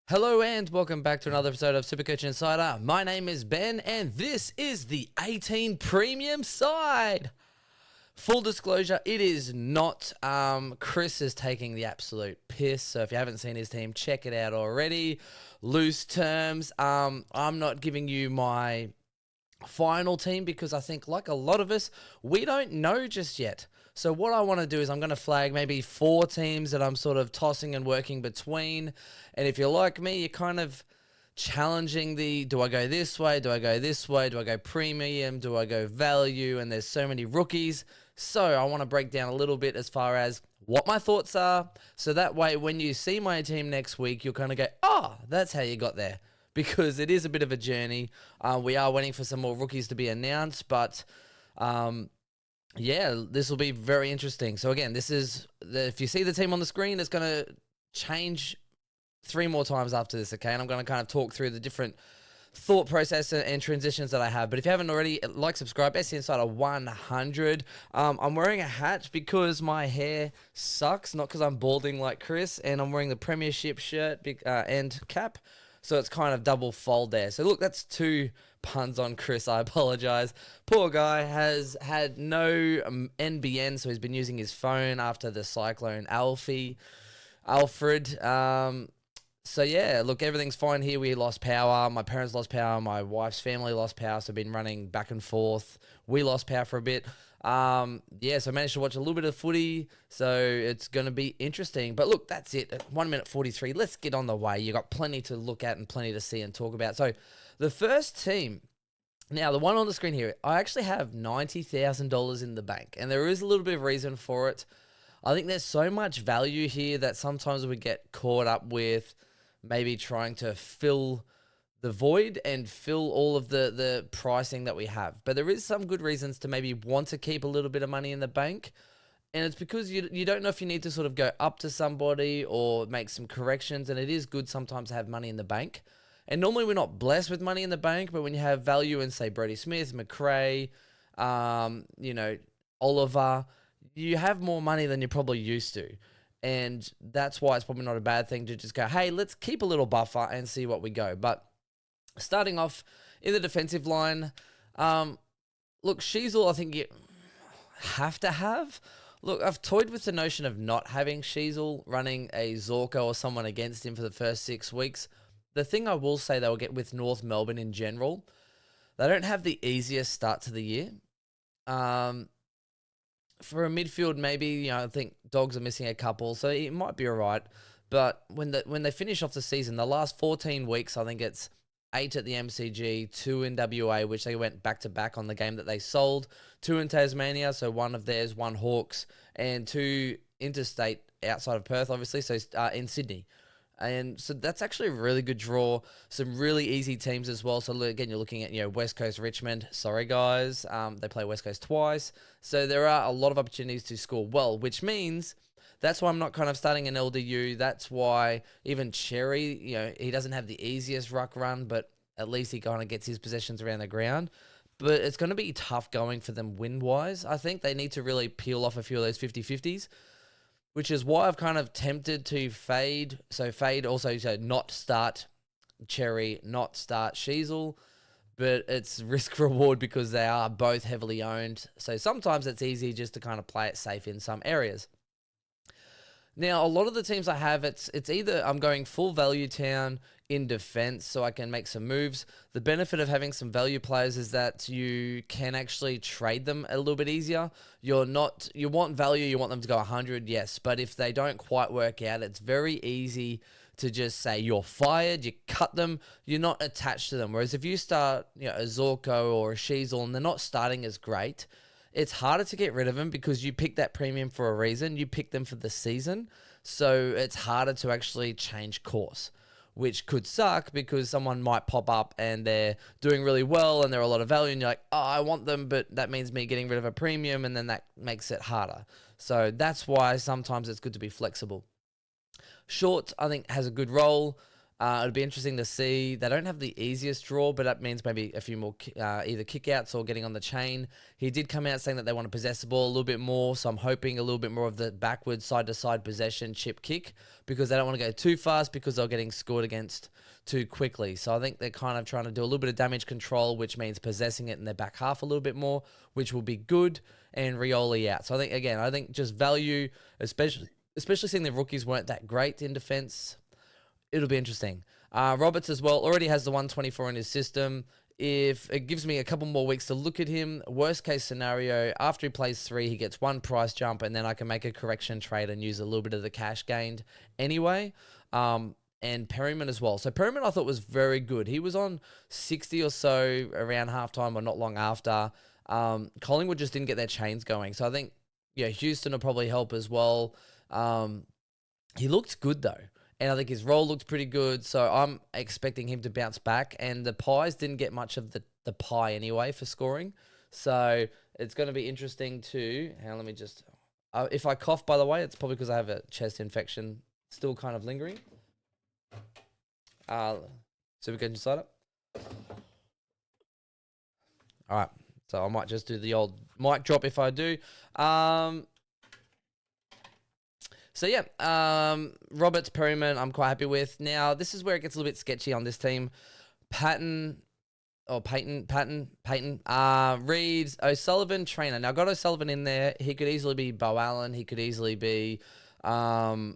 Hello and welcome back to another episode of Supercoach Insider. My name is Ben and this is the 18 premium side. Full disclosure, it is not. Chris is taking the absolute piss. So if you haven't seen his team, check it out already. Loose terms. I'm not giving you my final team because I think, like a lot of us, we don't know just yet. So what I want to do is I'm going to flag maybe 4 teams that I'm sort of tossing and working between. And if you're like me, you're kind of challenging do I go this way? Do I go this way? Do I go premium? Do I go value? And there's so many rookies. So I want to break down a little bit as far as what my thoughts are. So that way, when you see my team next week, you'll kind of go, oh, that's how you got there. Because it is a bit of a journey. We are waiting for some more rookies to be announced, but yeah, this will be very interesting. So again, if you see the team on the screen, it's going to change 3 more times after this, okay? And I'm going to kind of talk through the different thought process and transitions that I have. But if you haven't already, subscribe, SC Insider 100. I'm wearing a hat because my hair sucks, not because I'm balding like Chris, and I'm wearing the Premiership shirt and cap. So it's kind of double fold there. So look, that's 2 puns on Chris. I apologize. Poor guy has had no NBN, so he's been using his phone after the Cyclone Alfred. So yeah, look, everything's fine here. We lost power. My parents lost power. My wife's family lost power. So I've been running back and forth. We lost power for a bit. Yeah, so I managed to watch a little bit of footy. So it's going to be interesting. But look, that's it. 1 minute 43. Let's get on the way. You got plenty to look at and plenty to see and talk about. So the first team. Now, the one on the screen here, I actually have $90,000 in the bank. And there is a little bit of reason for it. I think there's so much value here that sometimes we get caught up with maybe trying to fill the void and fill all of the pricing that we have. But there is some good reasons to maybe want to keep a little bit of money in the bank. And it's because you don't know if you need to sort of go up to somebody or make some corrections. And it is good sometimes to have money in the bank. And normally we're not blessed with money in the bank, but when you have value in, say, Brodie Smith, McRae, Oliver, you have more money than you're probably used to. And that's why it's probably not a bad thing to just go, hey, let's keep a little buffer and see what we go. But starting off in the defensive line, look, Sheasel, I think you have to have. Look, I've toyed with the notion of not having Sheasel running a Zorko or someone against him for the first 6 weeks. The thing I will say they'll get with North Melbourne in general, they don't have the easiest start to the year. For a midfield, maybe, I think Dogs are missing a couple, so it might be all right. But when they finish off the season, the last 14 weeks, I think it's 8 at the MCG, 2 in WA, which they went back-to-back on the game that they sold, 2 in Tasmania, so 1 of theirs, 1 Hawks, and 2 interstate outside of Perth, obviously, so in Sydney. And so that's actually a really good draw. Some really easy teams as well. So again, you're looking at, West Coast Richmond. Sorry, guys. They play West Coast twice. So there are a lot of opportunities to score well, which means that's why I'm not kind of starting an LDU. That's why even Cherry, he doesn't have the easiest ruck run, but at least he kind of gets his possessions around the ground. But it's going to be tough going for them win-wise. I think they need to really peel off a few of those 50-50s. Which is why I've kind of tempted to fade. So fade also, so not start Cherry, not start Sheasel. But it's risk-reward because they are both heavily owned. So sometimes it's easy just to kind of play it safe in some areas. Now, a lot of the teams I have, it's either I'm going full value town in defense so I can make some moves. The benefit of having some value players is that you can actually trade them a little bit easier. You want value, you want them to go 100, yes. But if they don't quite work out, it's very easy to just say you're fired, you cut them, you're not attached to them. Whereas if you start a Zorko or a Sheasel and they're not starting as great, it's harder to get rid of them because you pick that premium for a reason. You pick them for the season. So it's harder to actually change course, which could suck because someone might pop up and they're doing really well and they're a lot of value and you're like, oh, I want them, but that means me getting rid of a premium and then that makes it harder. So that's why sometimes it's good to be flexible. Short, I think, has a good role. It'll be interesting to see. They don't have the easiest draw, but that means maybe a few more either kickouts or getting on the chain. He did come out saying that they want to possess the ball a little bit more, so I'm hoping a little bit more of the backwards side-to-side possession chip kick, because they don't want to go too fast because they're getting scored against too quickly. So I think they're kind of trying to do a little bit of damage control, which means possessing it in their back half a little bit more, which will be good, and Rioli out. So I think just value, especially seeing the rookies weren't that great in defense. It'll be interesting. Roberts as well already has the 124 in his system. If it gives me a couple more weeks to look at him, worst case scenario, after he plays 3, he gets 1 price jump, and then I can make a correction trade and use a little bit of the cash gained anyway. And Perryman as well. So Perryman I thought was very good. He was on 60 or so around halftime or not long after. Collingwood just didn't get their chains going. So I think, Houston will probably help as well. He looked good though. And I think his role looked pretty good, so I'm expecting him to bounce back. And the Pies didn't get much of the pie anyway for scoring. So it's going to be interesting to... let me just... if I cough, by the way, it's probably because I have a chest infection still kind of lingering. Supercoach Insider. All right, so I might just do the old mic drop if I do. So Roberts, Perryman, I'm quite happy with. Now, this is where it gets a little bit sketchy on this team. Payton, Reeves, O'Sullivan, Trainer. Now, I got O'Sullivan in there. He could easily be Bo Allen. He could easily be Pryor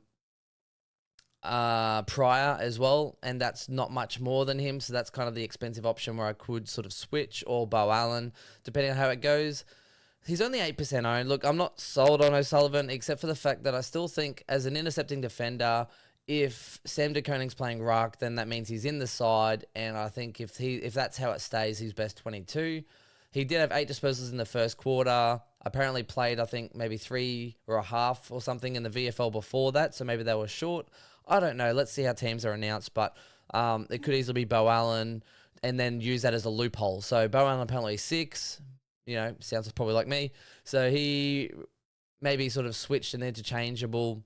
as well, and that's not much more than him. So that's kind of the expensive option where I could sort of switch, or Bo Allen, depending on how it goes. He's only 8% owned. Look, I'm not sold on O'Sullivan, except for the fact that I still think as an intercepting defender, if Sam de Koning's playing Ruck, then that means he's in the side. And I think if that's how it stays, he's best 22. He did have 8 disposals in the first quarter. Apparently played, I think, maybe 3 or a half or something in the VFL before that. So maybe they were short. I don't know. Let's see how teams are announced. But it could easily be Bo Allen and then use that as a loophole. So Bo Allen apparently 6. Sounds probably like me. So he maybe sort of switched and interchangeable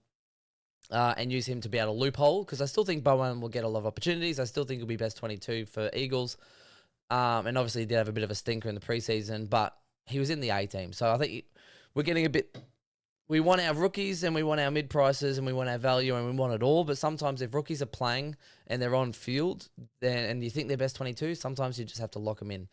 and use him to be able to loophole, because I still think Bowen will get a lot of opportunities. I still think he'll be best 22 for Eagles. And obviously he did have a bit of a stinker in the preseason, but he was in the A team. So I think we're getting a bit... We want our rookies and we want our mid-prices and we want our value and we want it all. But sometimes if rookies are playing and they're on field and you think they're best 22, sometimes you just have to lock them in.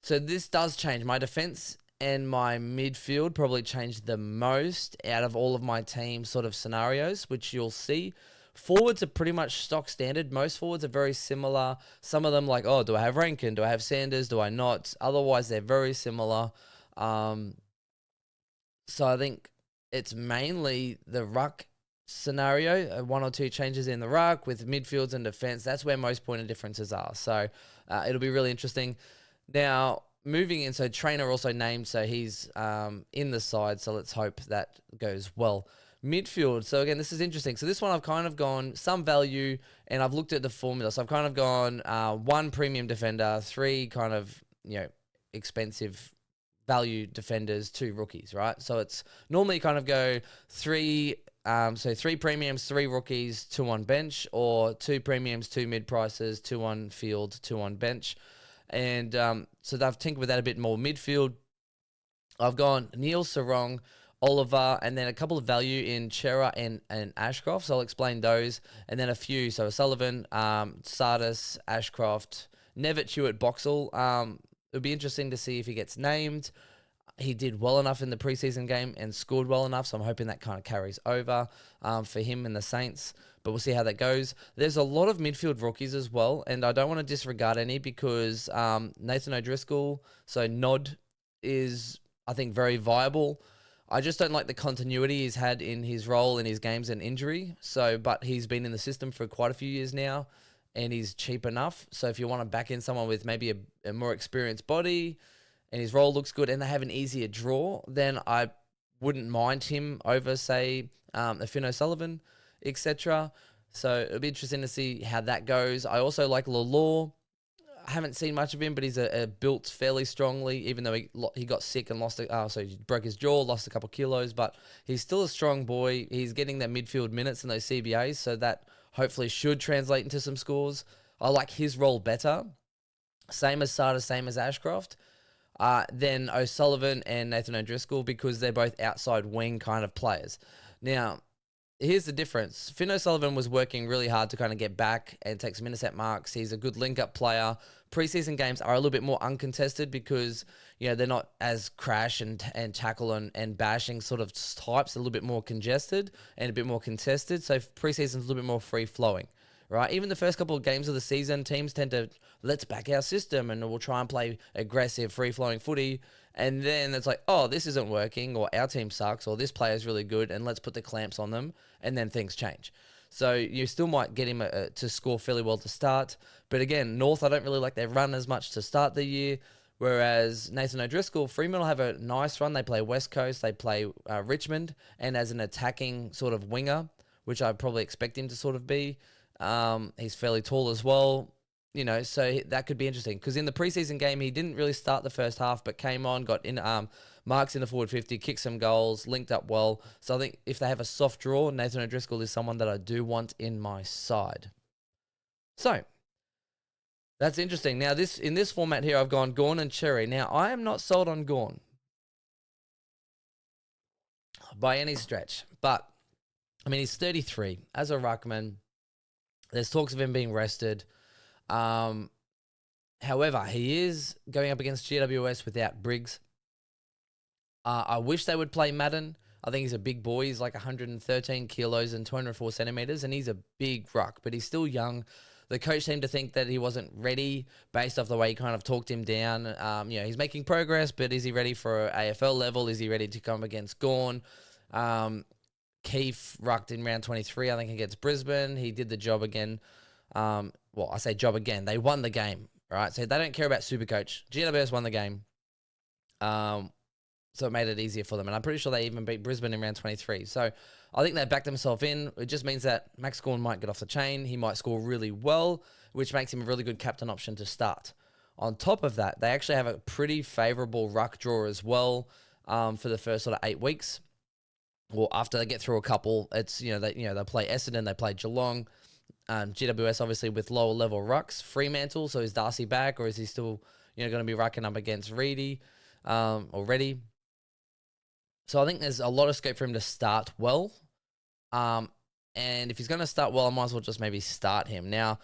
So this does change. My defense and my midfield probably changed the most out of all of my team sort of scenarios, which you'll see. Forwards are pretty much stock standard. Most forwards are very similar. Some of them like, do I have Rankin? Do I have Sanders? Do I not? Otherwise, they're very similar. So I think it's mainly the Ruck scenario, 1 or 2 changes in the Ruck with midfields and defense. That's where most point of differences are. So it'll be really interesting. Now, moving in, so Trainer also named, so he's in the side, so let's hope that goes well. Midfield, so again, this is interesting. So this one I've kind of gone some value, and I've looked at the formula. So I've kind of gone 1 premium defender, 3 kind of, expensive value defenders, 2 rookies, right? So it's normally kind of go 3 premiums, 3 rookies, 2 on bench, or 2 premiums, 2 mid-prices, 2 on field, 2 on bench. And so I've tinkered with that a bit more. Midfield, I've gone Neil, Sarong, Oliver, and then a couple of value in Chera and Ashcroft. So I'll explain those. And then a few. So Sullivan, Sardis, Ashcroft, Nevitt, Hewitt, Boxall. It'll be interesting to see if he gets named. He did well enough in the preseason game and scored well enough, so I'm hoping that kind of carries over for him and the Saints. But we'll see how that goes. There's a lot of midfield rookies as well, and I don't want to disregard any because Nathan O'Driscoll, so Nod, is, I think, very viable. I just don't like the continuity he's had in his role in his games and injury. But he's been in the system for quite a few years now, and he's cheap enough. So if you want to back in someone with maybe a more experienced body and his role looks good and they have an easier draw, then I wouldn't mind him over, say, a Finn O'Sullivan, etc. So it'll be interesting to see how that goes. I also like Lalaw. I haven't seen much of him, but he's built fairly strongly, even though he got sick and so he broke his jaw, lost a couple kilos, but he's still a strong boy. He's getting that midfield minutes in those CBAs, so that hopefully should translate into some scores. I like his role better. Same as Sada, same as Ashcroft. Then O'Sullivan and Nathan O'Driscoll, because they're both outside wing kind of players. Now, here's the difference. Finn O'Sullivan was working really hard to kind of get back and take some intercept marks. He's a good link-up player. Preseason games are a little bit more uncontested because, they're not as crash and tackle and bashing sort of types. A little bit more congested and a bit more contested. So preseason's a little bit more free-flowing, right? Even the first couple of games of the season, teams tend to, let's back our system and we'll try and play aggressive, free-flowing footy. And then it's like, oh, this isn't working, or our team sucks, or this player's really good, and let's put the clamps on them, and then things change. So you still might get him to score fairly well to start. But again, North, I don't really like their run as much to start the year, whereas Nathan O'Driscoll, Fremantle have a nice run. They play West Coast, they play Richmond, and as an attacking sort of winger, which I probably expect him to sort of be, he's fairly tall as well. So that could be interesting, because in the preseason game, he didn't really start the first half, but came on, got in marks in the forward 50, kicked some goals, linked up well. So I think if they have a soft draw, Nathan O'Driscoll is someone that I do want in my side. So that's interesting. Now, in this format here, I've gone Gawn and Cherry. Now, I am not sold on Gawn by any stretch, but I mean, he's 33 as a ruckman. There's talks of him being rested. However, he is going up against GWS without Briggs. I wish they would play Madden. I think he's a big boy. He's like 113 kilos and 204 centimeters, and he's a big ruck, but he's still young. The coach seemed to think that he wasn't ready based off the way he kind of talked him down. He's making progress, but is he ready for AFL level? Is he ready to come against Gawn? Keith rucked in round 23, I think, against Brisbane. He did the job again. I say job again. They won the game, right? So they don't care about Supercoach. GWS won the game. So it made it easier for them. And I'm pretty sure they even beat Brisbane in round 23. So I think they backed themselves in. It just means that Max Gawn might get off the chain. He might score really well, which makes him a really good captain option to start. On top of that, they actually have a pretty favourable ruck draw as well for the first sort of 8 weeks. Well, after they get through a couple, it's, they play Essendon, they play Geelong. GWS obviously with lower level rucks. Fremantle, so is Darcy back, or is he still going to be rucking up against Reedy already? So I think there's a lot of scope for him to start well. And if he's going to start well, I might as well just maybe start him. Now,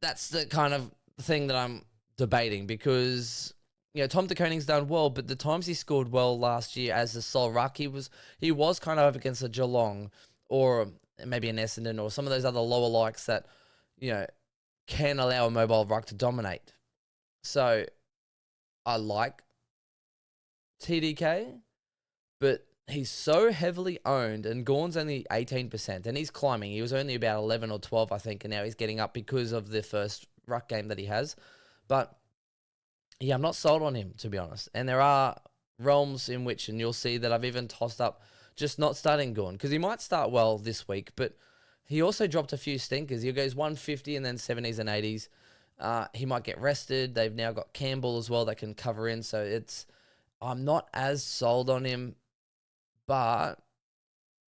that's the kind of thing that I'm debating, because Tom De Koning's done well, but the times he scored well last year as the sole ruck, he was kind of up against a Geelong or maybe an Essendon or some of those other lower likes that, can allow a mobile ruck to dominate. So I like TDK, but he's so heavily owned, and Gawn's only 18%, and he's climbing. He was only about 11 or 12, I think, and now he's getting up because of the first ruck game that he has. But yeah, I'm not sold on him, to be honest. And there are realms in which, and you'll see that I've even tossed up just not starting Gawn, because he might start well this week, but he also dropped a few stinkers. He goes 150 and then 70s and 80s. He might get rested. They've now got Campbell as well that can cover in, so I'm not as sold on him, but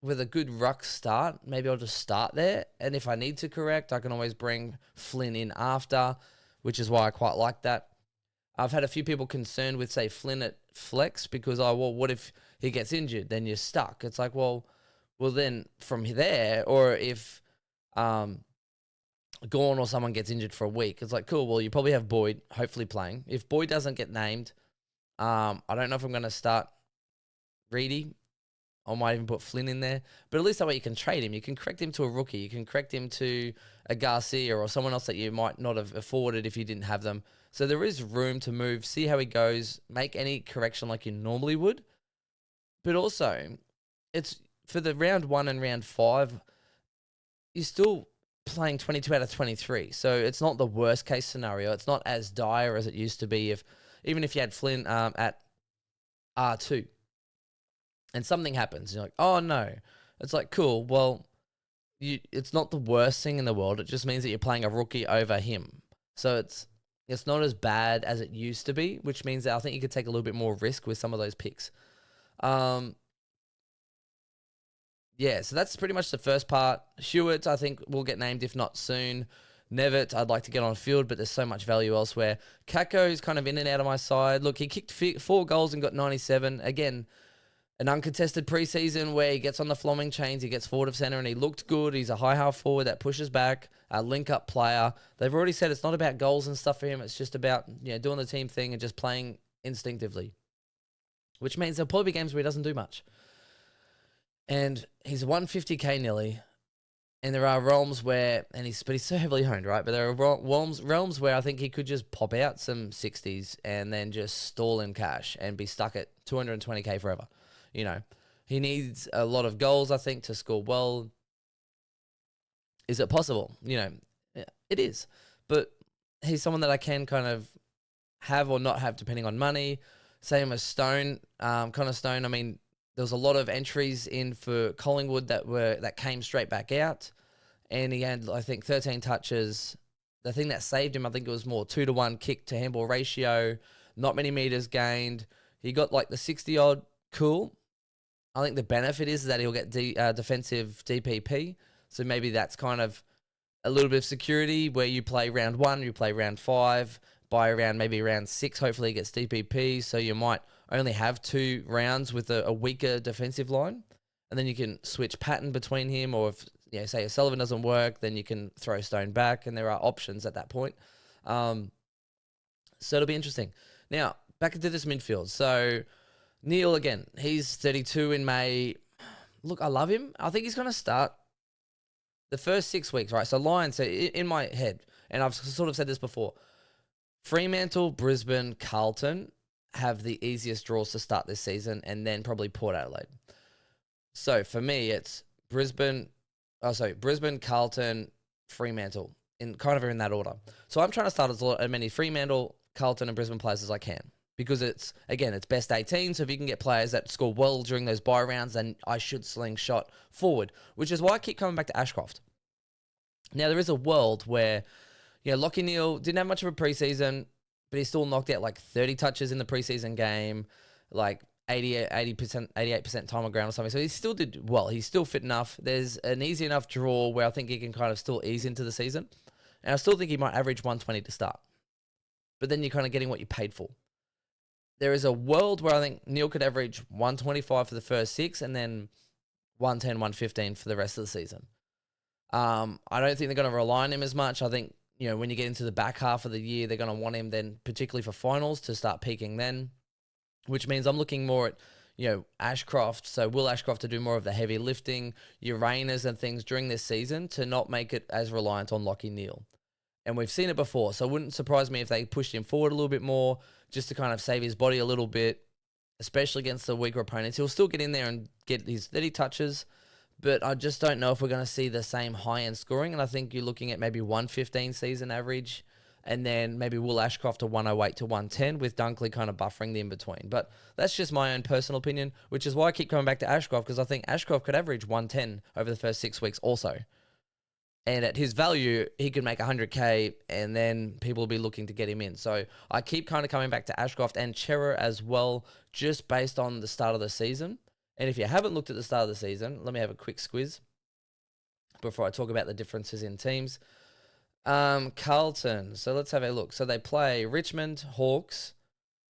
with a good ruck start, maybe I'll just start there. And if I need to correct, I can always bring Flynn in after, which is why I quite like that. I've had a few people concerned with, say, Flynn at flex because, what if he gets injured? Then you're stuck. It's like, well, then from there, or if Gawn or someone gets injured for a week, it's like, cool, well, you probably have Boyd hopefully playing. If Boyd doesn't get named, I don't know if I'm going to start Reedy. I might even put Flynn in there. But at least that way you can trade him. You can correct him to a rookie. You can correct him to a Garcia or someone else that you might not have afforded if you didn't have them. So there is room to move, see how he goes, make any correction like you normally would. But also, it's for the round 1 and round 5, you're still playing 22 out of 23. So it's not the worst case scenario. It's not as dire as it used to be even if you had Flynn at R2. And something happens. You're like, oh, no. It's like, cool, well, it's not the worst thing in the world. It just means that you're playing a rookie over him. So it's not as bad as it used to be, which means that I think you could take a little bit more risk with some of those picks. Yeah, Yeah, so that's pretty much the first part. Hewitt, I think, will get named, if not soon. Nevitt, I'd like to get on field, but there's so much value elsewhere. Kako is kind of in and out of my side. Look, he kicked 4 goals and got 97. Again, an uncontested preseason where he gets on the flomming chains, he gets forward of centre, and he looked good. He's a high half forward that pushes back, a link-up player. They've already said it's not about goals and stuff for him. It's just about doing the team thing and just playing instinctively, which means there'll probably be games where he doesn't do much. And he's 150k nearly, and there are realms where, but he's so heavily honed, right? But there are realms where I think he could just pop out some 60s and then just stall in cash and be stuck at 220k forever. He needs a lot of goals, I think, to score well. Is it possible? Yeah, it is. But he's someone that I can kind of have or not have depending on money. Same as Stone. Connor Stone, I mean, there was a lot of entries in for Collingwood that came straight back out. And he had, I think, 13 touches. The thing that saved him, I think it was more 2-to-1 kick to handball ratio. Not many meters gained. He got like the 60-odd. Cool. I think the benefit is that he'll get defensive DPP. So maybe that's kind of a little bit of security where you play round 1, you play round 5, by around maybe round 6, hopefully he gets DPP. So you might only have 2 rounds with a weaker defensive line. And then you can switch pattern between him, or if, say Sullivan doesn't work, then you can throw Stone back, and there are options at that point. So it'll be interesting. Now, back into this midfield. So Neil, again, he's 32 in May. Look, I love him. I think he's going to start the first 6 weeks, right? So Lions, in my head, and I've sort of said this before, Fremantle, Brisbane, Carlton have the easiest draws to start this season, and then probably Port Adelaide. So for me, it's Brisbane, Carlton, Fremantle, in that order. So I'm trying to start as many Fremantle, Carlton, and Brisbane players as I can. Because it's best 18, so if you can get players that score well during those bye rounds, then I should slingshot forward, which is why I keep coming back to Ashcroft. Now, there is a world where, Lachie Neale didn't have much of a preseason, but he still knocked out like 30 touches in the preseason game, like 88% time on ground or something. So he still did well. He's still fit enough. There's an easy enough draw where I think he can kind of still ease into the season. And I still think he might average 120 to start. But then you're kind of getting what you paid for. There is a world where I think Neil could average 125 for the first 6 and then 110, 115 for the rest of the season. I don't think they're going to rely on him as much. I think, when you get into the back half of the year, they're going to want him then, particularly for finals, to start peaking then, which means I'm looking more at, Ashcroft. So Will Ashcroft to do more of the heavy lifting, your Rainers and things during this season to not make it as reliant on Lachie Neale. And we've seen it before, so it wouldn't surprise me if they pushed him forward a little bit more, just to kind of save his body a little bit, especially against the weaker opponents. He'll still get in there and get his 30 touches, but I just don't know if we're going to see the same high-end scoring, and I think you're looking at maybe 115 season average, and then maybe Will Ashcroft to 108 to 110, with Dunkley kind of buffering the in-between. But that's just my own personal opinion, which is why I keep coming back to Ashcroft, because I think Ashcroft could average 110 over the first 6 weeks also. And at his value, he could make 100k, and then people will be looking to get him in. So I keep kind of coming back to Ashcroft and Chera as well, just based on the start of the season. And if you haven't looked at the start of the season, let me have a quick squiz before I talk about the differences in teams. Carlton. So let's have a look. So they play Richmond, Hawks,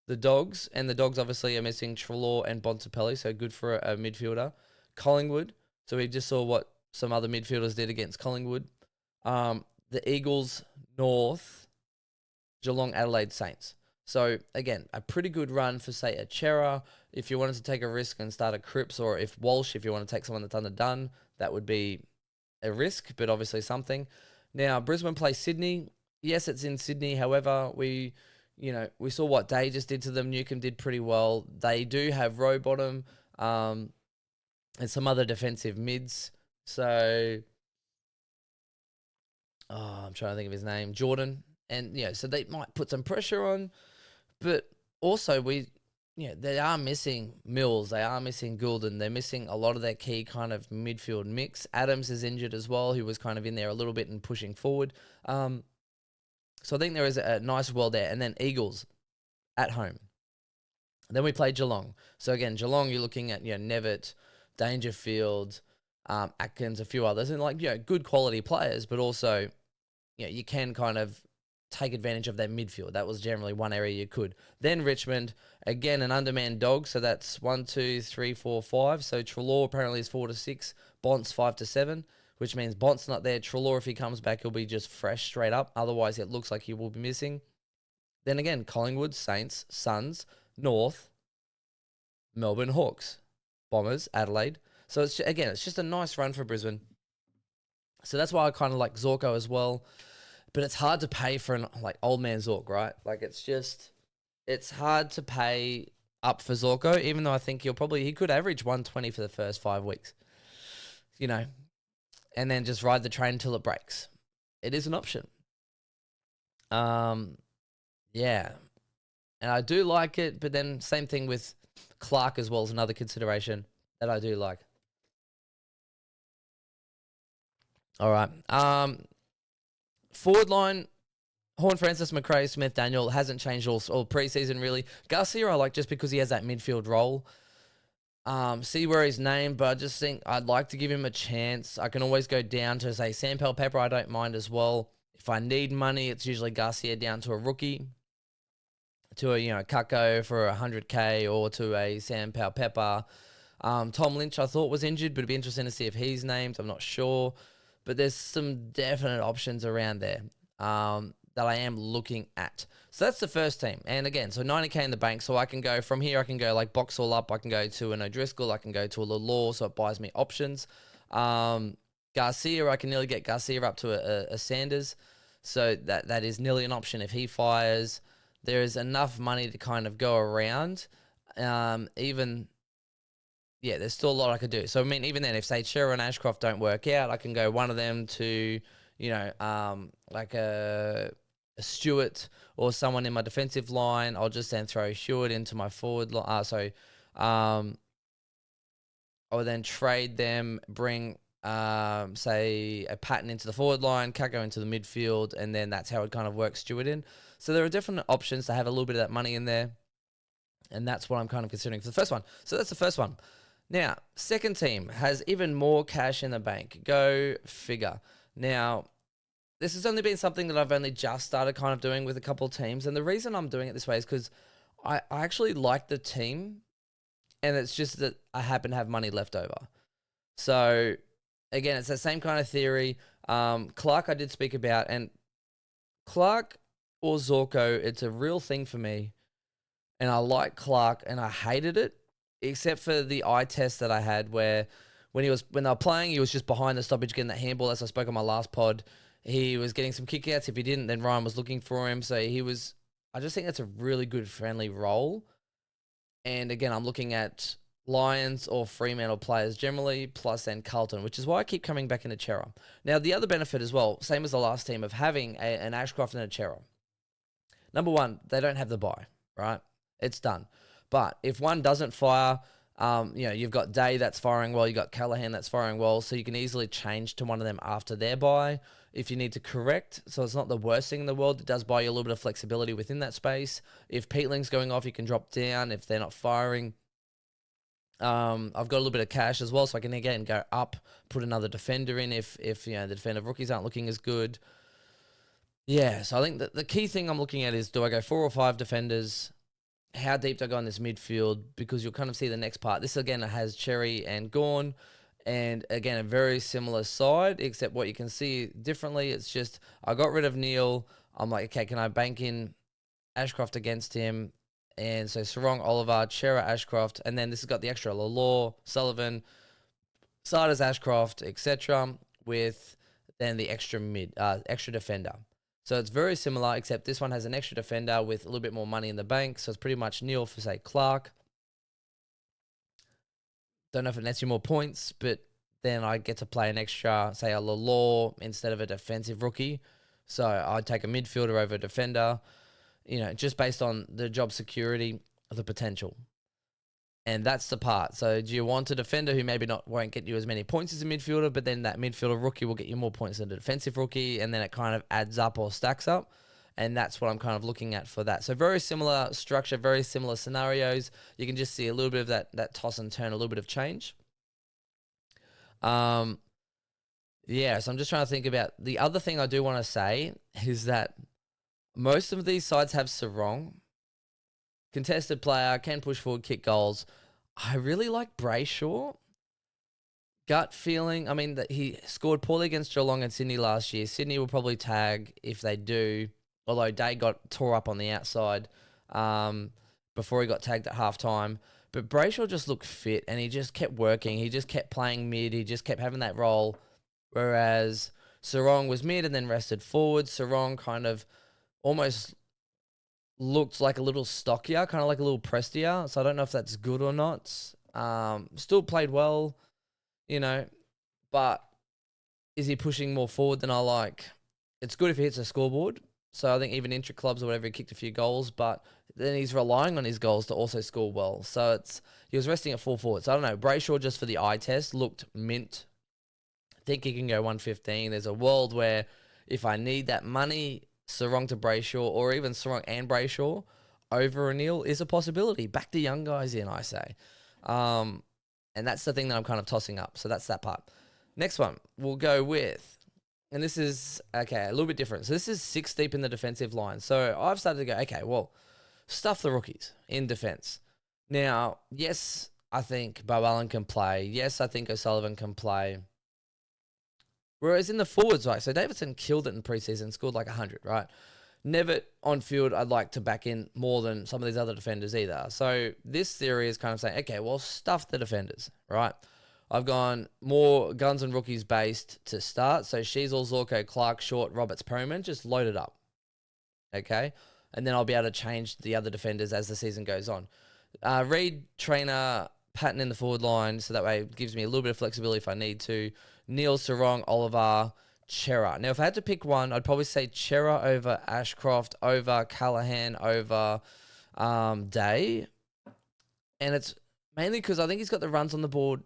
the Dogs, and the Dogs obviously are missing Treloar and Bontempelli, so good for a midfielder. Collingwood. So we just saw what some other midfielders did against Collingwood. The Eagles, North, Geelong, Adelaide, Saints. So, again, a pretty good run for, say, a Chera. If you wanted to take a risk and start a Cripps, or if Walsh, if you want to take someone that's underdone, that would be a risk, but obviously something. Now, Brisbane plays Sydney. Yes, it's in Sydney. However, we saw what Day just did to them. Newcombe did pretty well. They do have Rowbottom and some other defensive mids. So, I'm trying to think of his name, Jordan. And, so they might put some pressure on. But also, they are missing Mills. They are missing Goulden. They're missing a lot of their key kind of midfield mix. Adams is injured as well, who was kind of in there a little bit and pushing forward. So I think there is a nice world there. And then Eagles at home. Then we play Geelong. So, again, Geelong, you're looking at, Nevitt, Dangerfield, Atkins, a few others, and like, good quality players, but also, you can kind of take advantage of that midfield. That was generally one area you could. Then Richmond, again, an undermanned dog. So that's 1, 2, 3, 4, 5. So Treloar apparently is 4 to 6. Bont's 5 to 7, which means Bont's not there. Treloar, if he comes back, he'll be just fresh straight up. Otherwise, it looks like he will be missing. Then again, Collingwood, Saints, Suns, North, Melbourne Hawks, Bombers, Adelaide. So it's just a nice run for Brisbane. So that's why I kind of like Zorko as well. But it's hard to pay for an old man Zork, right? Like it's hard to pay up for Zorko, even though I think he could average 120 for the first 5 weeks, and then just ride the train until it breaks. It is an option. Yeah. And I do like it, but then same thing with Clark as well as another consideration that I do like. All right. Forward line, Horn Francis, McRae, Smith, Daniel hasn't changed all preseason really. Garcia I like just because he has that midfield role. See where he's named, but I just think I'd like to give him a chance. I can always go down to, say, Sam Pepper. I don't mind as well. If I need money, it's usually Garcia down to a rookie, to a Kako for 100K, or to a Sam Pepper. Tom Lynch I thought was injured, but it'd be interesting to see if he's named. I'm not sure. But there's some definite options around there that I am looking at. So that's the first team. And again, so 90K in the bank. So I can go from here, I can go like box all up. I can go to an O'Driscoll. I can go to a Lalaw. So it buys me options. Garcia, I can nearly get Garcia up to a Sanders. So that is nearly an option if he fires. There is enough money to kind of go around. There's still a lot I could do. So, I mean, even then, if, say, Shearer and Ashcroft don't work out, I can go one of them to, like a Stewart or someone in my defensive line. I'll just then throw Stewart into my forward line. I will then trade them, bring, say, a Patton into the forward line, Kako into the midfield, and then that's how it kind of works Stewart in. So there are different options to have a little bit of that money in there, and that's what I'm kind of considering for the first one. So that's the first one. Now, second team has even more cash in the bank. Go figure. Now, this has only been something that I've only just started kind of doing with a couple of teams. And the reason I'm doing it this way is because I actually like the team. And it's just that I happen to have money left over. So, again, it's the same kind of theory. Clark I did speak about. And Clark or Zorko, it's a real thing for me. And I like Clark and I hated it. Except for the eye test that I had where when they were playing, he was just behind the stoppage getting that handball. As I spoke on my last pod, he was getting some kickouts. If he didn't, then Ryan was looking for him. So I just think that's a really good friendly role. And again, I'm looking at Lions or Fremantle players generally, plus then Carlton, which is why I keep coming back into Chera. Now, the other benefit as well, same as the last team, of having an Ashcroft and a Chera. Number one, they don't have the bye, right? It's done. But if one doesn't fire, you've got Day that's firing well, you've got Callahan that's firing well, so you can easily change to one of them after their bye if you need to correct. So it's not the worst thing in the world. It does buy you a little bit of flexibility within that space. If Peatling's going off, you can drop down if they're not firing. I've got a little bit of cash as well, so I can again go up, put another defender in if the defender rookies aren't looking as good. Yeah, so I think that the key thing I'm looking at is, do I go 4 or 5 defenders? How deep do I go in this midfield? Because you'll kind of see the next part. This, again, has Cherry and Gawn. And, again, a very similar side, except what you can see differently. It's just I got rid of Neil. I'm like, okay, can I bank in Ashcroft against him? And so Sarong, Oliver, Chera, Ashcroft. And then this has got the extra Lalaw, Sullivan, Siders, Ashcroft, etc. with then the extra extra defender. So it's very similar, except this one has an extra defender with a little bit more money in the bank. So it's pretty much Neil for, say, Clark. Don't know if it nets you more points, but then I get to play an extra, say, a Lalaw instead of a defensive rookie. So I'd take a midfielder over a defender, just based on the job security of the potential. And that's the part. So do you want a defender who maybe won't get you as many points as a midfielder, but then that midfielder rookie will get you more points than a defensive rookie, and then it kind of adds up or stacks up. And that's what I'm kind of looking at for that. So very similar structure, very similar scenarios. You can just see a little bit of that toss and turn, a little bit of change. Um, yeah, so I'm just trying to think about the other thing I do want to say is that most of these sides have Sarong, contested player, can push forward, kick goals. I really like Brayshaw. Gut feeling, I mean, that he scored poorly against Geelong and Sydney last year. Sydney will probably tag if they do, although Day got tore up on the outside before he got tagged at halftime. But Brayshaw just looked fit and he just kept working. He just kept playing mid. He just kept having that role. Whereas Sarong was mid and then rested forward. Sarong kind of almost looked like a little stockier, kind of like a little prestier. So I don't know if that's good or not. Still played well, you know, but is he pushing more forward than I like? It's good if he hits a scoreboard. So I think even intra clubs or whatever, he kicked a few goals, but then he's relying on his goals to also score well. So he was resting at full forward. So I don't know. Brayshaw, just for the eye test, looked mint. I think he can go 115. There's a world where if I need that money, Sarong to Brayshaw, or even Sarong and Brayshaw over O'Neill is a possibility. Back the young guys in, I say. And that's the thing that I'm kind of tossing up. So that's that part. Next one, we'll go with, and this is, okay, a little bit different. So this is 6 deep in the defensive line. So I've started to go, okay, well, stuff the rookies in defense. Now, yes, I think Bowen can play. Yes, I think O'Sullivan can play. Whereas in the forwards, right, so Davidson killed it in preseason, scored like 100, right? Never on field I'd like to back in more than some of these other defenders either. So this theory is kind of saying, okay, well, stuff the defenders, right? I've gone more guns and rookies based to start. So Sheasel, Zorko, Clark, Short, Roberts, Perryman, just load it up, okay? And then I'll be able to change the other defenders as the season goes on. Reed, Trainer, Patton in the forward line, so that way it gives me a little bit of flexibility if I need to. Neil, Sarong, Oliver, Chera. Now, if I had to pick one, I'd probably say Chera over Ashcroft, over Callahan, over Day. And it's mainly because I think he's got the runs on the board,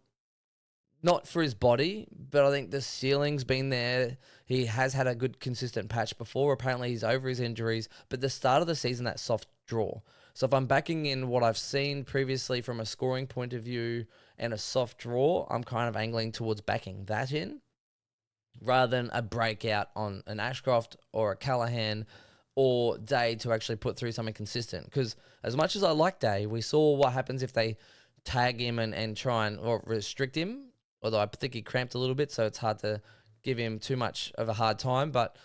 not for his body, but I think the ceiling's been there. He has had a good consistent patch before. Apparently he's over his injuries, but the start of the season, that soft draw. So if I'm backing in what I've seen previously from a scoring point of view and a soft draw, I'm kind of angling towards backing that in rather than a breakout on an Ashcroft or a Callahan or Day to actually put through something consistent. Because as much as I like Day, we saw what happens if they tag him and try and or restrict him, although I think he cramped a little bit, so it's hard to give him too much of a hard time. But,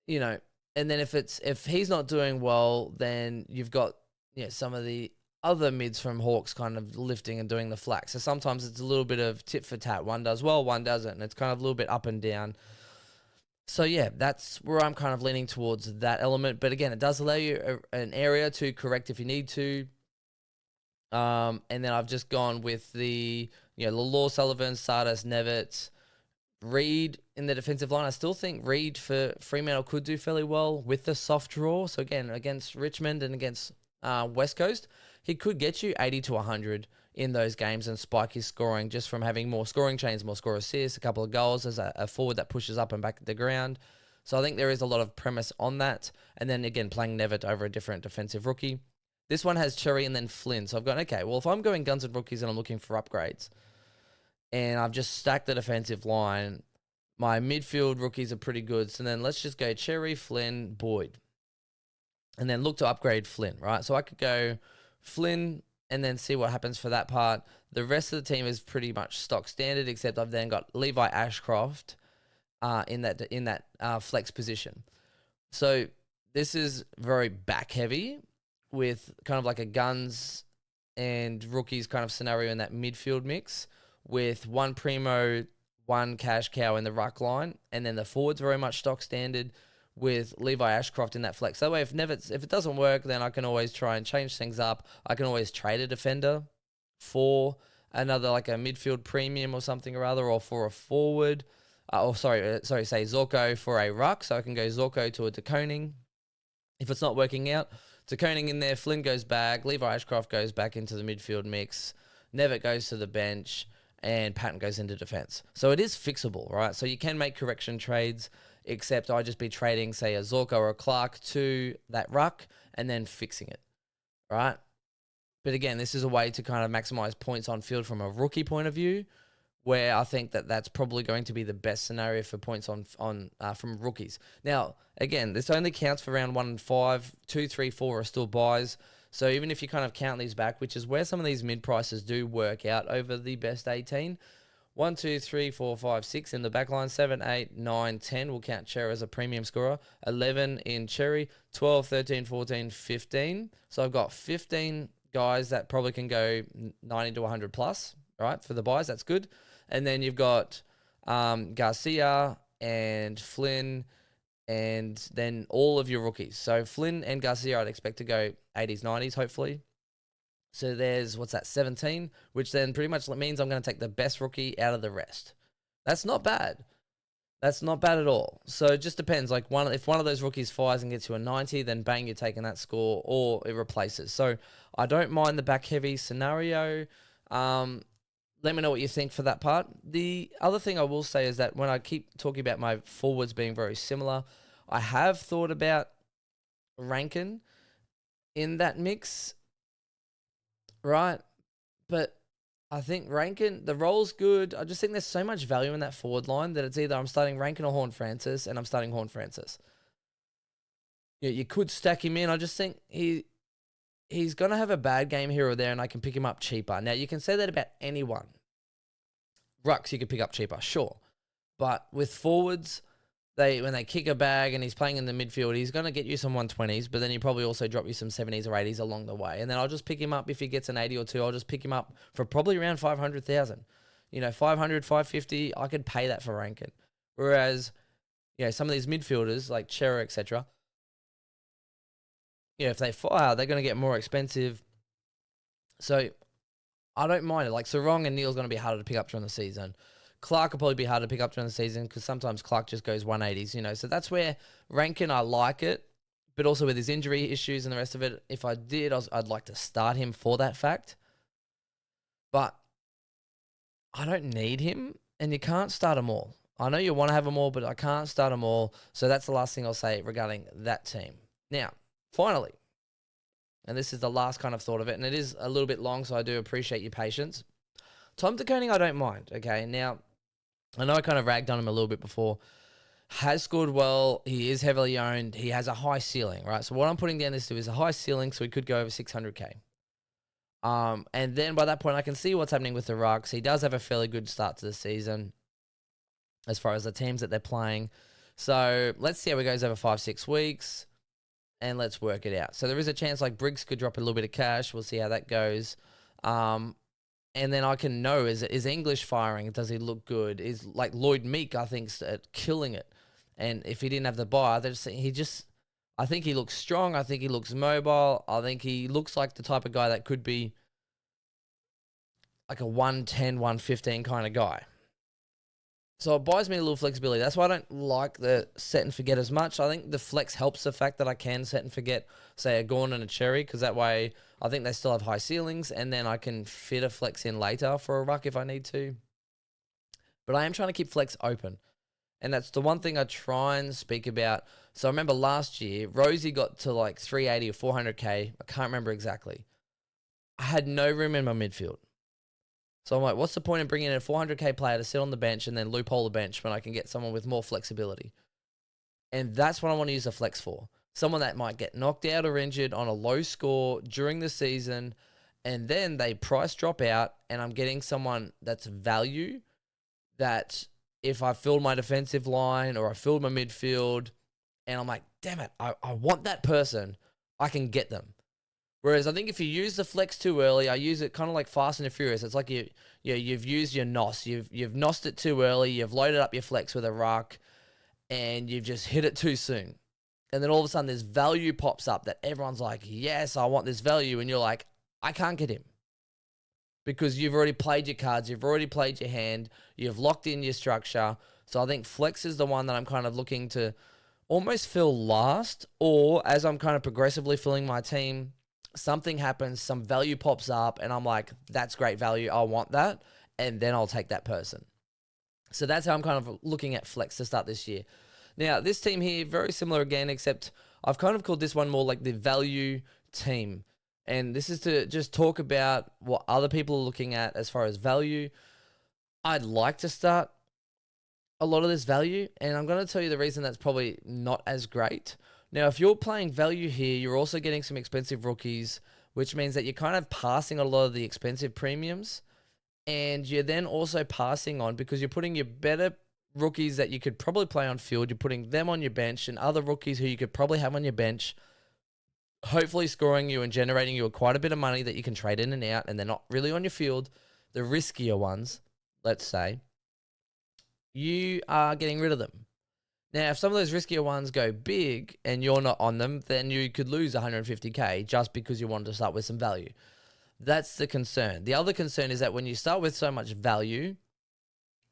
you know, and then if he's not doing well, then you've got some of the other mids from Hawks kind of lifting and doing the flack. So sometimes it's a little bit of tit for tat. One does well, one doesn't. And it's kind of a little bit up and down. So, yeah, that's where I'm kind of leaning towards that element. But, again, it does allow you an area to correct if you need to. And then I've just gone with the Law, Sullivan, Sardis, Nevitz, Reed in the defensive line. I still think Reed for Fremantle could do fairly well with the soft draw. So, again, against Richmond and against West Coast, he could get you 80 to 100 in those games and spike his scoring just from having more scoring chains, more score assists, a couple of goals as a forward that pushes up and back at the ground. So I think there is a lot of premise on that. And then again, playing Nevitt over a different defensive rookie. This one has Cherry and then Flynn. So I've gone, okay, well, if I'm going guns and rookies and I'm looking for upgrades and I've just stacked the defensive line, my midfield rookies are pretty good. So then let's just go Cherry, Flynn, Boyd. And then look to upgrade Flynn, right? So I could go Flynn and then see what happens for that part. The rest of the team is pretty much stock standard, except I've then got Levi Ashcroft in that flex position. So this is very back heavy with kind of like a guns and rookies kind of scenario in that midfield mix with one Primo, one cash cow in the ruck line, and then the forwards very much stock standard with Levi Ashcroft in that flex. That way, if it doesn't work, then I can always try and change things up. I can always trade a defender for another, like a midfield premium or something or other, or for a forward. Say Zorko for a ruck. So I can go Zorko to a De Koning. If it's not working out, De Koning in there, Flynn goes back, Levi Ashcroft goes back into the midfield mix, Nevitt goes to the bench, and Patton goes into defense. So it is fixable, right? So you can make correction trades, except I just be trading, say, a Zorko or a Clark to that ruck and then fixing it, right? But again, this is a way to kind of maximize points on field from a rookie point of view where I think that's probably going to be the best scenario for points from rookies. Now, again, this only counts for round 1 and 5. 2, 3, 4 are still buys. So even if you kind of count these back, which is where some of these mid prices do work out over the best 18. 1, 2, 3, 4, 5, 6 in the back line. 7, 8, 9, 10. We'll count Cherry as a premium scorer. 11 in Cherry. 12, 13, 14, 15. So I've got 15 guys that probably can go 90 to 100 plus, right, for the buys. That's good. And then you've got Garcia and Flynn and then all of your rookies. So Flynn and Garcia I'd expect to go 80s, 90s, hopefully. So there's, 17, which then pretty much means I'm going to take the best rookie out of the rest. That's not bad. That's not bad at all. So it just depends. Like if one of those rookies fires and gets you a 90, then bang, you're taking that score, or it replaces. So I don't mind the back heavy scenario. Let me know what you think for that part. The other thing I will say is that when I keep talking about my forwards being very similar, I have thought about Rankin in that mix, right? But I think Rankin, the role's good. I just think there's so much value in that forward line that it's either I'm starting Rankin or Horne-Francis, and I'm starting Horne-Francis. Yeah, you could stack him in. I just think he's going to have a bad game here or there, and I can pick him up cheaper. Now, you can say that about anyone. Rucks, you could pick up cheaper, sure. But with forwards, when they kick a bag and he's playing in the midfield, he's going to get you some 120s, but then he probably also drop you some 70s or 80s along the way. And then I'll just pick him up if he gets an 80 or 2. I'll just pick him up for probably around 500,000. 500, 550, I could pay that for Rankin. Whereas, some of these midfielders like Chera, etc., if they fire, they're going to get more expensive. So I don't mind it. Like Sarong and Neil's going to be harder to pick up during the season. Clark will probably be harder to pick up during the season because sometimes Clark just goes 180s, So that's where Rankin, I like it. But also with his injury issues and the rest of it, if I did, I'd like to start him for that fact. But I don't need him, and you can't start them all. I know you want to have them all, but I can't start them all. So that's the last thing I'll say regarding that team. Now, finally, and this is the last kind of thought of it, and it is a little bit long, so I do appreciate your patience. Tom de Koning, I don't mind, okay? Now, I know I kind of ragged on him a little bit before. Has scored well. He is heavily owned. He has a high ceiling, right? So what I'm putting down this to is a high ceiling, so he could go over 600K. And then by that point, I can see what's happening with the Rucks. He does have a fairly good start to the season as far as the teams that they're playing. So let's see how it goes over 5-6 weeks. And let's work it out. So there is a chance like Briggs could drop a little bit of cash. We'll see how that goes. And then I can know, is English firing? Does he look good? Is like Lloyd Meek, I think, killing it. And if he didn't have the buy, I think he looks strong. I think he looks mobile. I think he looks like the type of guy that could be like a 110, 115 kind of guy. So it buys me a little flexibility. That's why I don't like the set and forget as much. I think the flex helps the fact that I can set and forget, say, a Gorn and a Cherry, because that way I think they still have high ceilings, and then I can fit a flex in later for a Ruck if I need to. But I am trying to keep flex open, and that's the one thing I try and speak about. So I remember last year, Rosie got to like 380 or 400K. I can't remember exactly. I had no room in my midfield. So I'm like, what's the point of bringing in a 400K player to sit on the bench and then loophole the bench when I can get someone with more flexibility? And that's what I want to use the flex for. Someone that might get knocked out or injured on a low score during the season, and then they price drop out, and I'm getting someone that's value, that if I filled my defensive line or I filled my midfield, and I'm like, damn it, I want that person, I can get them. Whereas I think if you use the flex too early, I use it kind of like Fast and the Furious. It's like you've used your NOS. You've NOSed it too early. You've loaded up your flex with a Ruck, and you've just hit it too soon. And then all of a sudden this value pops up that everyone's like, yes, I want this value. And you're like, I can't get him. Because you've already played your cards. You've already played your hand. You've locked in your structure. So I think flex is the one that I'm kind of looking to almost fill last. Or as I'm kind of progressively filling my team, something happens, some value pops up, and I'm like, that's great value, I want that, and then I'll take that person. So that's how I'm kind of looking at flex to start this year. Now, this team here, very similar again, except I've kind of called this one more like the value team. And this is to just talk about what other people are looking at as far as value. I'd like to start a lot of this value, and I'm going to tell you the reason that's probably not as great. Now, if you're playing value here, you're also getting some expensive rookies, which means that you're kind of passing a lot of the expensive premiums, and you're then also passing on because you're putting your better rookies that you could probably play on field, you're putting them on your bench, and other rookies who you could probably have on your bench, hopefully scoring you and generating you quite a bit of money that you can trade in and out, and they're not really on your field. The riskier ones, let's say, you are getting rid of them. Now, if some of those riskier ones go big and you're not on them, then you could lose 150k just because you wanted to start with some value. That's the concern. The other concern is that when you start with so much value,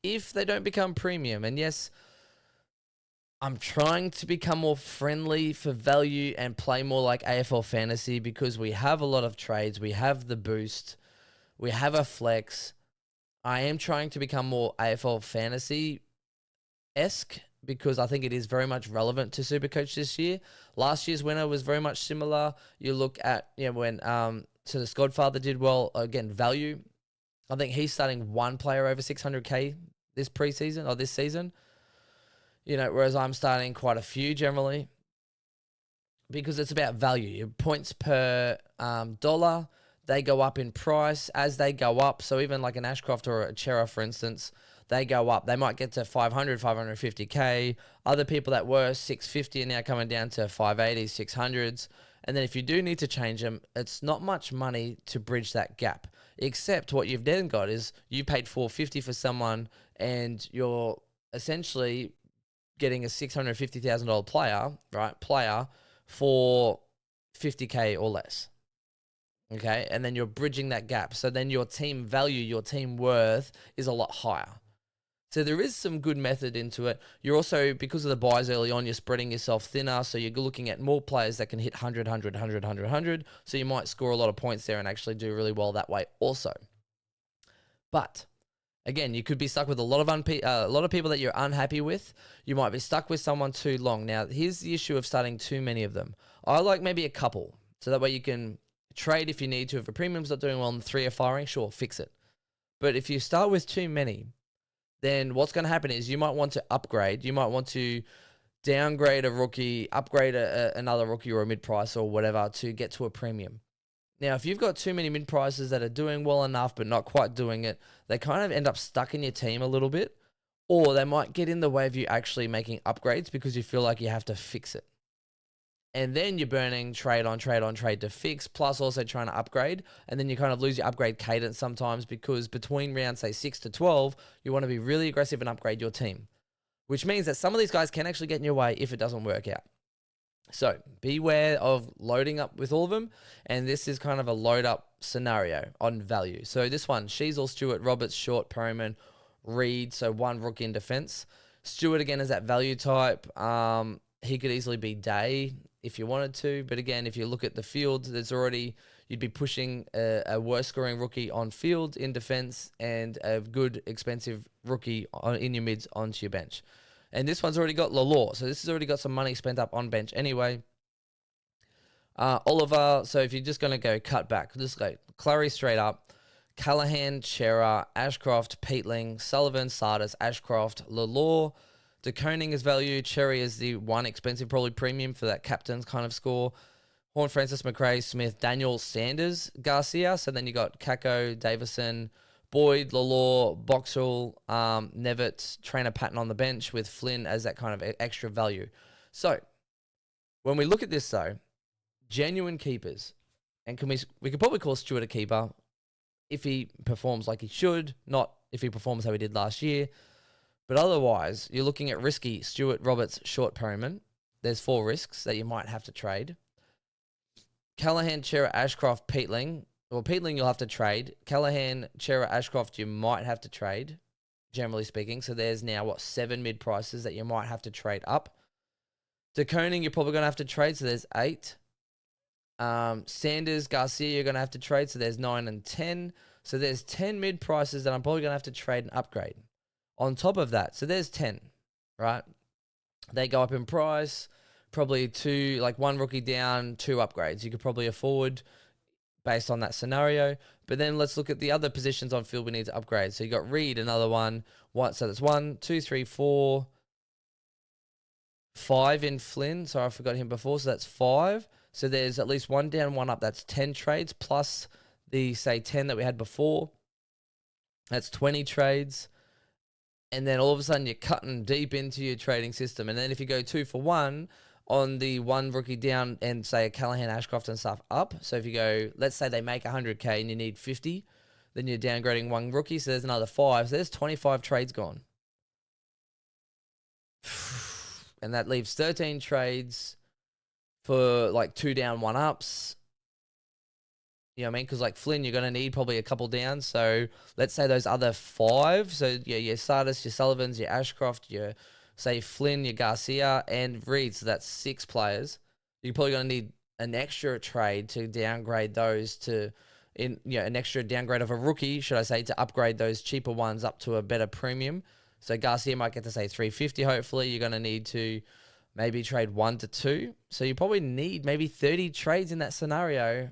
if they don't become premium, and yes, I'm trying to become more friendly for value and play more like AFL fantasy because we have a lot of trades, we have the boost, we have a flex. I am trying to become more AFL fantasy-esque because I think it is very much relevant to Supercoach this year. Last year's winner was very much similar. You look at, when so the Godfather did well, again, value. I think he's starting one player over 600k this preseason or this season. Whereas I'm starting quite a few generally because it's about value. Your points per dollar, they go up in price as they go up. So even like an Ashcroft or a Chera, for instance, they go up. They might get to 500, 550k. Other people that were 650 are now coming down to 580s, 600s. And then if you do need to change them, it's not much money to bridge that gap. Except what you've then got is you paid $450 for someone and you're essentially getting a $650,000 player for 50k or less. Okay, and then you're bridging that gap. So then your team value, your team worth is a lot higher. So there is some good method into it. You're also, because of the buys early on, you're spreading yourself thinner. So you're looking at more players that can hit 100, 100, 100, 100, 100. So you might score a lot of points there and actually do really well that way also. But again, you could be stuck with a lot of people that you're unhappy with. You might be stuck with someone too long. Now, here's the issue of starting too many of them. I like maybe a couple. So that way you can trade if you need to. If a premium's not doing well and 3 are firing, sure, fix it. But if you start with too many, then what's going to happen is you might want to upgrade. You might want to downgrade a rookie, upgrade another rookie or a mid-price or whatever to get to a premium. Now, if you've got too many mid-prices that are doing well enough but not quite doing it, they kind of end up stuck in your team a little bit, or they might get in the way of you actually making upgrades because you feel like you have to fix it. And then you're burning trade on trade on trade to fix, plus also trying to upgrade. And then you kind of lose your upgrade cadence sometimes because between rounds, say 6 to 12, you want to be really aggressive and upgrade your team. Which means that some of these guys can actually get in your way if it doesn't work out. So beware of loading up with all of them. And this is kind of a load up scenario on value. So this one, Sheasel, Stewart, Roberts, Short, Perryman, Reed. So one rookie in defense. Stewart again is that value type. He could easily be Day if you wanted to. But again, if you look at the field, you'd be pushing a worse scoring rookie on field in defense and a good expensive rookie in your mids onto your bench. And this one's already got Lalore. So this has already got some money spent up on bench anyway. Oliver, so if you're just going to go cut back, just go Clary straight up. Callahan, Chera, Ashcroft, Peatling, Sullivan, Sardis, Ashcroft, Lalore. DeConing is value. Cherry is the one expensive, probably premium for that captain's kind of score. Horn, Francis, McRae, Smith, Daniel, Sanders, Garcia. So then you got Kako, Davison, Boyd, Lalore, Boxall, Nevitt, Trainer Patton on the bench with Flynn as that kind of extra value. So when we look at this though, genuine keepers, and we could probably call Stewart a keeper if he performs like he should, not if he performs how he did last year. But otherwise, you're looking at risky Stewart, Roberts, Short, Perryman. There's 4 risks that you might have to trade. Callahan, Chera, Ashcroft, Peatling. Well, Peatling you'll have to trade. Callahan, Chera, Ashcroft you might have to trade, generally speaking. So there's now, 7 mid-prices that you might have to trade up. DeConing you're probably going to have to trade, so there's 8. Sanders, Garcia you're going to have to trade, so there's 9 and 10. So there's 10 mid-prices that I'm probably going to have to trade and upgrade. On top of that, so there's 10, right? They go up in price, probably 2, like 1 rookie down, 2 upgrades. You could probably afford based on that scenario. But then let's look at the other positions on field we need to upgrade. So you got Reed, another one. So that's 1, 2, 3, 4, 5 in Flynn. Sorry, I forgot him before. So that's 5. So there's at least 1 down, 1 up. That's 10 trades plus the, say, 10 that we had before. That's 20 trades. And then all of a sudden you're cutting deep into your trading system. And then if you go 2 for 1 on the 1 rookie down and say a Callahan, Ashcroft and stuff up. So if you go, let's say they make 100K and you need 50, then you're downgrading 1 rookie. So there's another 5. So there's 25 trades gone. And that leaves 13 trades for like 2 down, 1 ups. You know what I mean? Because like Flynn, you're going to need probably a couple downs. So let's say those other 5. So yeah, your Sardis, your Sullivans, your Ashcroft, your, say, Flynn, your Garcia, and Reed. So that's 6 players. You're probably going to need an extra trade to downgrade those to, an extra downgrade of a rookie, should I say, to upgrade those cheaper ones up to a better premium. So Garcia might get to, say, 350, hopefully. You're going to need to maybe trade 1 to 2. So you probably need maybe 30 trades in that scenario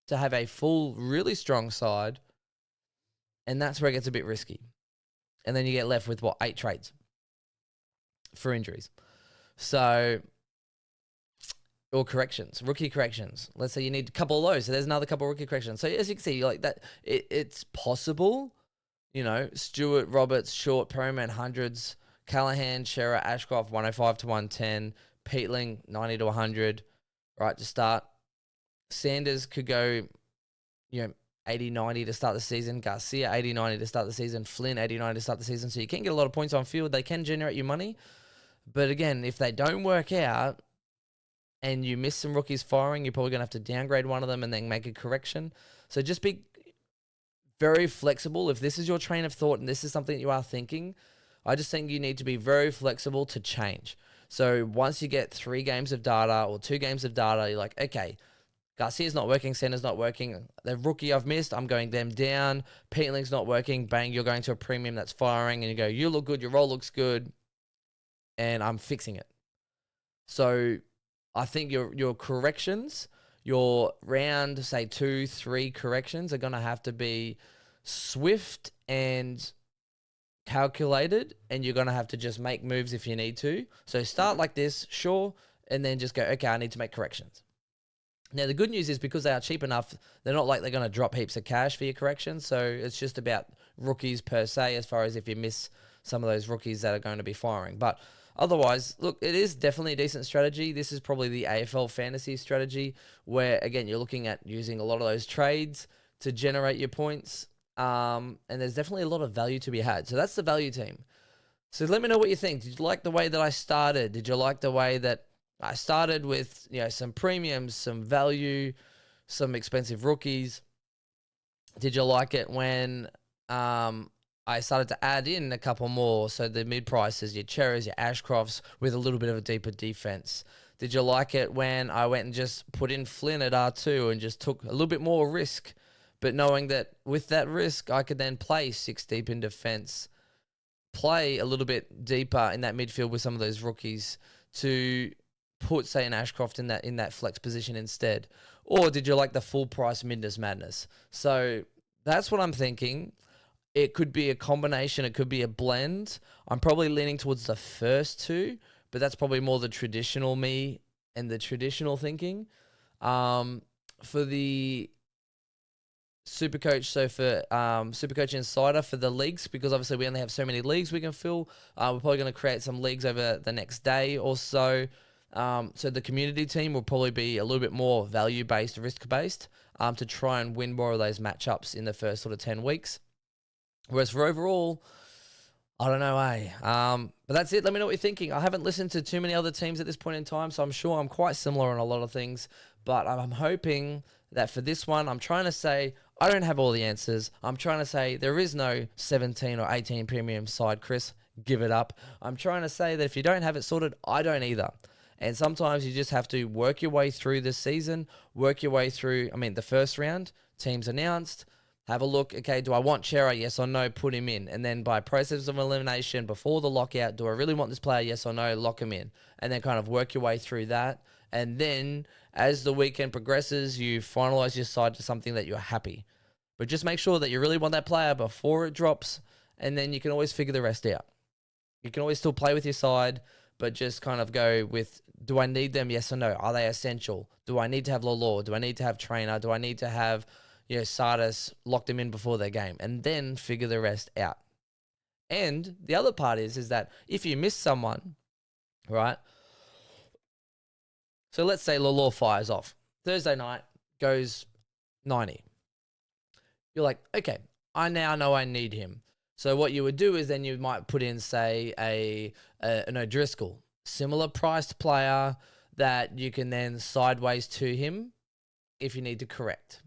to have a full, really strong side. And that's where it gets a bit risky. And then you get left with, 8 trades for injuries. So, or corrections, rookie corrections. Let's say you need a couple of those. So there's another couple of rookie corrections. So as you can see, like that, it's possible. Stewart, Roberts, Short, Perryman, hundreds. Callahan, Shearer, Ashcroft, 105 to 110. Peatling, 90 to 100, right, to start. Sanders could go, 80, 90 to start the season. Garcia, 80, 90 to start the season. Flynn, 80, 90 to start the season. So you can get a lot of points on field. They can generate you money. But again, if they don't work out and you miss some rookies firing, you're probably going to have to downgrade one of them and then make a correction. So just be very flexible. If this is your train of thought and this is something you are thinking, I just think you need to be very flexible to change. So once you get 3 games of data or 2 games of data, you're like, okay, Garcia's not working, Sanders not working. The rookie I've missed, I'm going them down. Peatling's not working. Bang, you're going to a premium that's firing. And you go, you look good, your role looks good. And I'm fixing it. So I think your corrections, your round, say 2, 3 corrections are going to have to be swift and calculated. And you're going to have to just make moves if you need to. So start like this, sure. And then just go, okay, I need to make corrections. Now, the good news is because they are cheap enough, they're not like they're going to drop heaps of cash for your corrections. So it's just about rookies per se, as far as if you miss some of those rookies that are going to be firing. But otherwise, look, it is definitely a decent strategy. This is probably the AFL fantasy strategy where, again, you're looking at using a lot of those trades to generate your points. And there's definitely a lot of value to be had. So that's the value team. So let me know what you think. Did you like the way that I started? Did you like the way that I started with, some premiums, some value, some expensive rookies? Did you like it when I started to add in a couple more? So the mid-prices, your Cherries, your Ashcrofts, with a little bit of a deeper defense. Did you like it when I went and just put in Flynn at R2 and just took a little bit more risk, but knowing that with that risk, I could then play 6 deep in defense, play a little bit deeper in that midfield with some of those rookies to put, say, an Ashcroft in that flex position instead? Or did you like the full price Midness Madness? So that's what I'm thinking. It could be a combination. It could be a blend. I'm probably leaning towards the first 2, but that's probably more the traditional me and the traditional thinking. For the Supercoach, so for Supercoach Insider for the leagues, because obviously we only have so many leagues we can fill. We're probably going to create some leagues over the next day or so. So the community team will probably be a little bit more value-based, risk-based, to try and win more of those matchups in the first sort of 10 weeks. Whereas for overall, I don't know, but that's it. Let me know what you're thinking. I haven't listened to too many other teams at this point in time, so I'm sure I'm quite similar on a lot of things. But I'm hoping that for this one, I'm trying to say I don't have all the answers. I'm trying to say there is no 17 or 18 premium side, Chris. Give it up. I'm trying to say that if you don't have it sorted, I don't either. And sometimes you just have to work your way through this season, work your way through, the first round, teams announced, Have a look. Okay, do I want Chera? Yes or no? Put him in. And then by process of elimination, before the lockout, do I really want this player? Yes or no? Lock him in. And then kind of work your way through that. And then as the weekend progresses, you finalize your side to something that you're happy. But just make sure that you really want that player before it drops. And then you can always figure the rest out. You can always still play with your side, but just kind of go with, do I need them? Yes or no? Are they essential? Do I need to have Lalaw? Do I need to have Trainer? Do I need to have, Sardis, lock them in before their game? And then figure the rest out. And the other part is that if you miss someone, right? So let's say Lalaw fires off. Thursday night goes 90. You're like, okay, I now know I need him. So what you would do is then you might put in, say, an O'Driscoll, similar priced player that you can then sideways to him if you need to correct,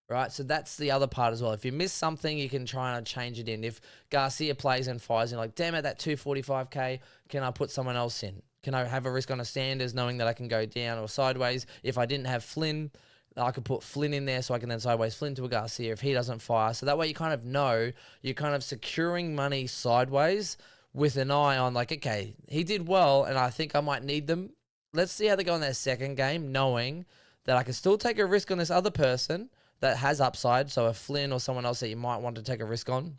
right? So that's the other part as well. If you miss something, you can try and change it in. If Garcia plays and fires, and like, damn it, that 245K, can I put someone else in? Can I have a risk on a Sanders knowing that I can go down or sideways? If I didn't have Flynn, I could put Flynn in there so I can then sideways Flynn to a Garcia if he doesn't fire. So that way you kind of know you're kind of securing money sideways with an eye on like, okay, he did well and I think I might need them. Let's see how they go in their second game, knowing that I can still take a risk on this other person that has upside. So a Flynn or someone else that you might want to take a risk on,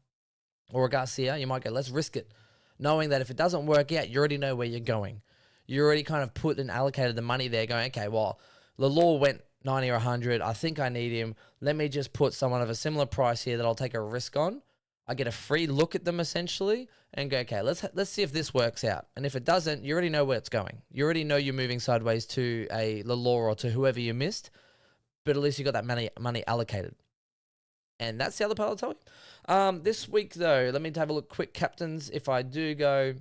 or a Garcia, you might go, let's risk it. Knowing that if it doesn't work out, you already know where you're going. You already kind of put and allocated the money there going, okay, well, Lalaw went 90 or 100. I think I need him. Let me just put someone of a similar price here that I'll take a risk on. I get a free look at them essentially and go, okay, let's see if this works out. And if it doesn't, you already know where it's going. You already know you're moving sideways to a Lalaw or to whoever you missed, but at least you got that money allocated. And that's the other part I'll tell you. This week though, let me have a look. Quick captains. If I do go,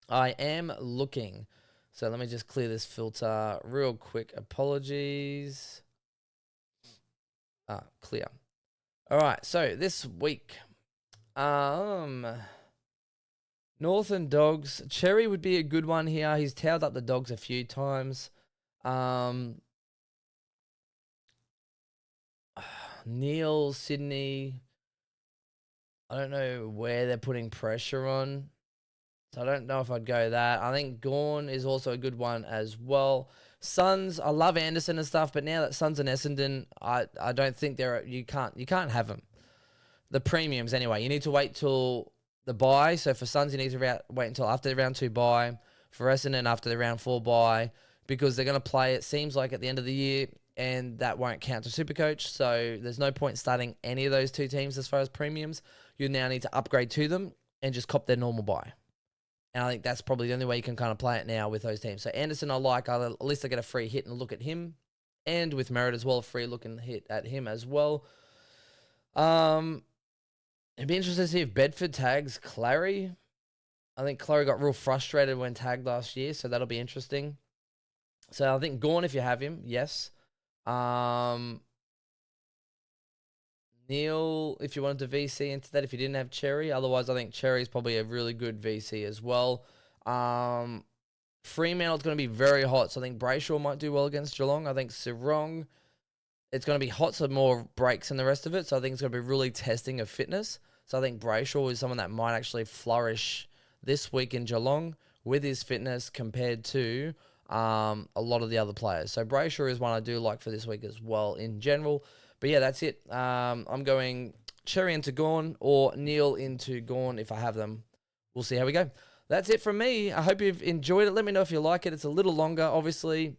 I am looking. So let me just clear this filter real quick. Apologies. Clear. All right. So this week, Northern Dogs. Cherry would be a good one here. He's tailed up the Dogs a few times. Neil, Sydney. I don't know where they're putting pressure on. So I don't know if I'd go that. I think Gawn is also a good one as well. Suns, I love Anderson and stuff, but now that Suns and Essendon, I don't think you can't have them. The premiums anyway. You need to wait till the bye. So for Suns, you need to wait until after the round 2 bye. For Essendon, after the round 4 bye, because they're going to play, it seems like, at the end of the year, and that won't count to Supercoach. So there's no point starting any of those two teams as far as premiums. You now need to upgrade to them and just cop their normal bye. And I think that's probably the only way you can kind of play it now with those teams. So Anderson, at least I get a free hit and look at him. And with Merritt as well, a free look and hit at him as well. It'd be interesting to see if Bedford tags Clary. I think Clary got real frustrated when tagged last year, so that'll be interesting. So I think Gawn, if you have him, yes. Neil, if you wanted to VC into that, if you didn't have Cherry. Otherwise, I think Cherry is probably a really good VC as well. Fremantle's going to be very hot, so I think Brayshaw might do well against Geelong. I think Sarong, it's going to be hot, so more breaks than the rest of it. So I think it's going to be really testing of fitness. So I think Brayshaw is someone that might actually flourish this week in Geelong with his fitness compared to a lot of the other players. So Brayshaw is one I do like for this week as well in general. But yeah, that's it. I'm going Cherry into Gawn or Neil into Gawn if I have them. We'll see how we go. That's it from me. I hope you've enjoyed it. Let me know if you like it. It's a little longer, obviously,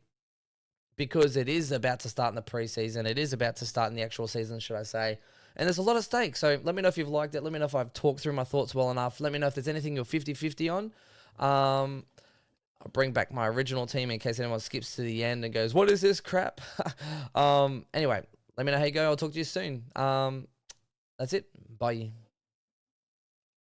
because it is about to start in the preseason. It is about to start in the actual season, should I say. And there's a lot of stakes. So let me know if you've liked it. Let me know if I've talked through my thoughts well enough. Let me know if there's anything you're 50-50 on. I'll bring back my original team in case anyone skips to the end and goes, what is this crap? Anyway, let me know how you go. I'll talk to you soon. That's it. Bye.